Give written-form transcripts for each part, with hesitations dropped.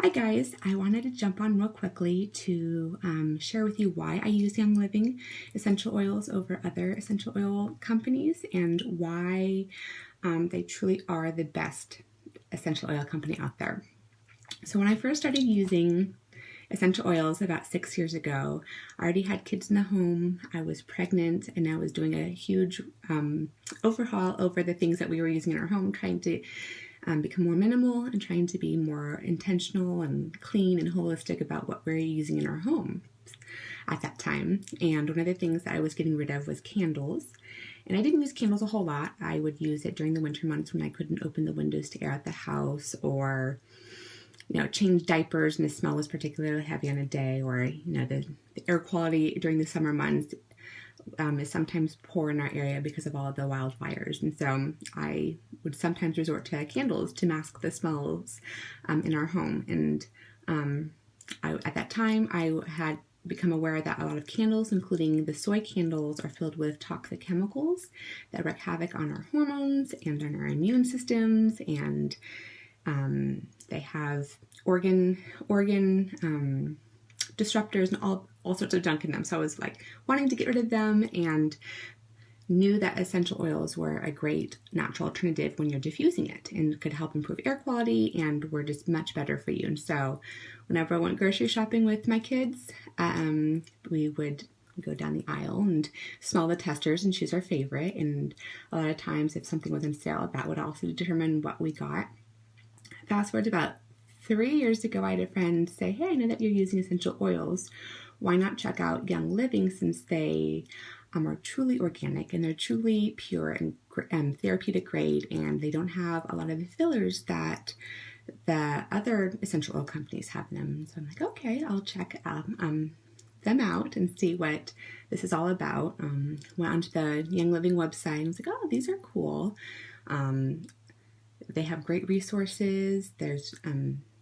Hi guys, I wanted to jump on real quickly to share with you why I use Young Living essential oils over other essential oil companies and why they truly are the best essential oil company out there. So when I first started using essential oils about 6 years ago, I already had kids in the home, I was pregnant, and I was doing a huge overhaul over the things that we were using in our home, trying to become more minimal and trying to be more intentional and clean and holistic about what we're using in our home at that time. And one of the things that I was getting rid of was candles. And I didn't use candles a whole lot. I would use it during the winter months when I couldn't open the windows to air out the house, or change diapers and the smell was particularly heavy on a day, or the air quality during the summer months is sometimes poor in our area because of all of the wildfires. And so I would sometimes resort to candles to mask the smells in our home. And at that time, I had become aware that a lot of candles, including the soy candles, are filled with toxic chemicals that wreak havoc on our hormones and on our immune systems, and they have organ disruptors and all sorts of junk in them. So I was like wanting to get rid of them, and knew that essential oils were a great natural alternative when you're diffusing it and could help improve air quality and were just much better for you. And so whenever I went grocery shopping with my kids, we would go down the aisle and smell the testers and choose our favorite. And a lot of times if something was on sale, that would also determine what we got. Fast forward to about 3 years ago, I had a friend say, hey, I know that you're using essential oils. Why not check out Young Living, since they are truly organic and they're truly pure and therapeutic grade, and they don't have a lot of the fillers that the other essential oil companies have in them. So I'm like, okay, I'll check them out and see what this is all about. Went onto the Young Living website and was like, oh, these are cool. They have great resources. There's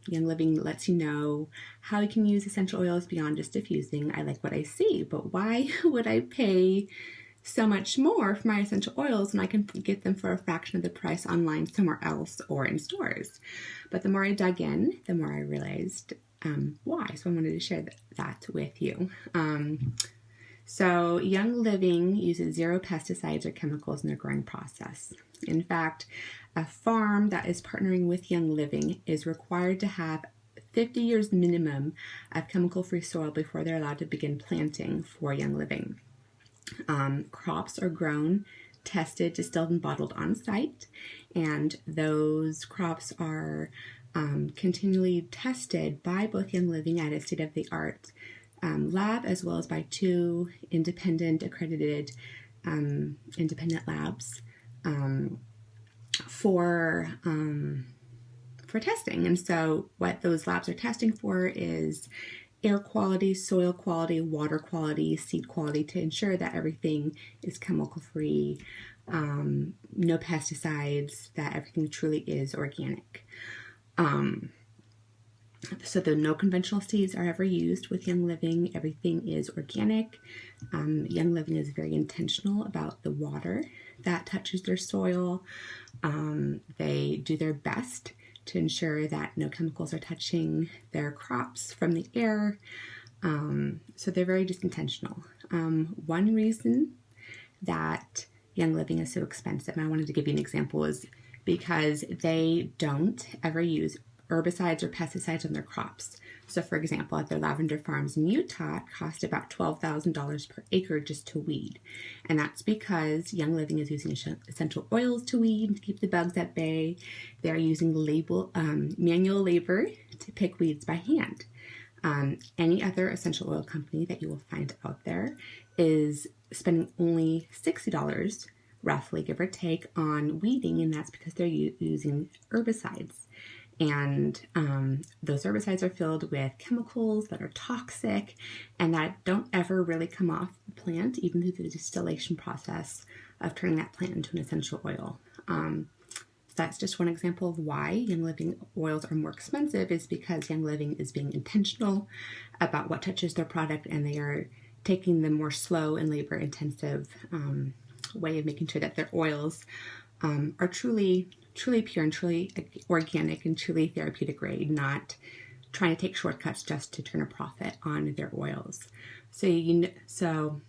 Young Living lets you know how you can use essential oils beyond just diffusing. I like what I see, but why would I pay so much more for my essential oils when I can get them for a fraction of the price online somewhere else or in stores? But the more I dug in, the more I realized why. So I wanted to share that with you. So Young Living uses 0 pesticides or chemicals in their growing process. In fact, a farm that is partnering with Young Living is required to have 50 years minimum of chemical-free soil before they're allowed to begin planting for Young Living. Crops are grown, tested, distilled, and bottled on site, and those crops are continually tested by both Young Living at a state-of-the-art lab, as well as by 2 independent accredited independent labs for testing. And so what those labs are testing for is air quality, soil quality, water quality, seed quality, to ensure that everything is chemical free, no pesticides, that everything truly is organic. So no conventional seeds are ever used with Young Living. Everything is organic. Young Living is very intentional about the water that touches their soil. They do their best to ensure that no chemicals are touching their crops from the air. So they're very just intentional. One reason that Young Living is so expensive, and I wanted to give you an example, is because they don't ever use herbicides or pesticides on their crops. So for example, at their lavender farms in Utah, it cost about $12,000 per acre just to weed. And that's because Young Living is using essential oils to weed, to keep the bugs at bay. They're using manual labor to pick weeds by hand. Any other essential oil company that you will find out there is spending only $60, roughly, give or take, on weeding, and that's because they're using herbicides. And those herbicides are filled with chemicals that are toxic and that don't ever really come off the plant, even through the distillation process of turning that plant into an essential oil. So that's just one example of why Young Living oils are more expensive, is because Young Living is being intentional about what touches their product, and they are taking the more slow and labor-intensive way of making sure that their oils are truly pure and truly organic and truly therapeutic grade, not trying to take shortcuts just to turn a profit on their oils. So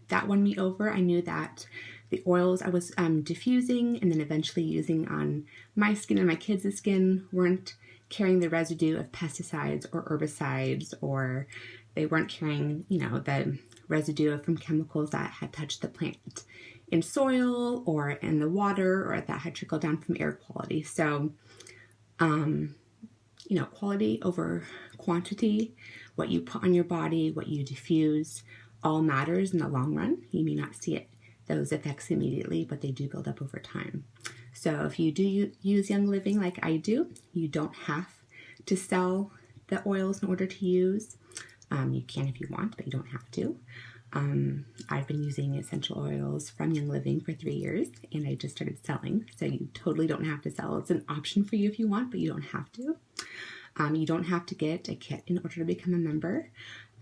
that won me over. I knew that the oils I was diffusing and then eventually using on my skin and my kids' skin weren't carrying the residue of pesticides or herbicides, or they weren't carrying, the residue from chemicals that had touched the plant in soil or in the water, or that had trickled down from air quality. So, quality over quantity, what you put on your body, what you diffuse, all matters in the long run. You may not see those effects immediately, but they do build up over time. So if you do use Young Living like I do, you don't have to sell the oils in order to use. You can if you want, but you don't have to. I've been using essential oils from Young Living for 3 years, and I just started selling, so you totally don't have to sell. It's an option for you if you want, but you don't have to. You don't have to get a kit in order to become a member.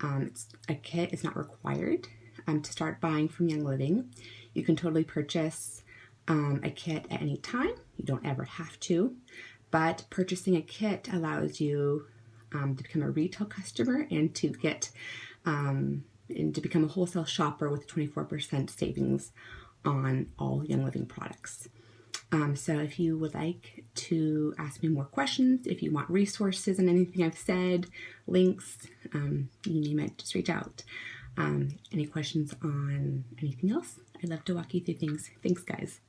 A kit is not required to start buying from Young Living. You can totally purchase a kit at any time. You don't ever have to, but purchasing a kit allows you to become a retail customer and to get and to become a wholesale shopper with 24% savings on all Young Living products. So if you would like to ask me more questions, if you want resources on anything I've said, links, you name it, just reach out. Any questions on anything else? I'd love to walk you through things. Thanks, guys.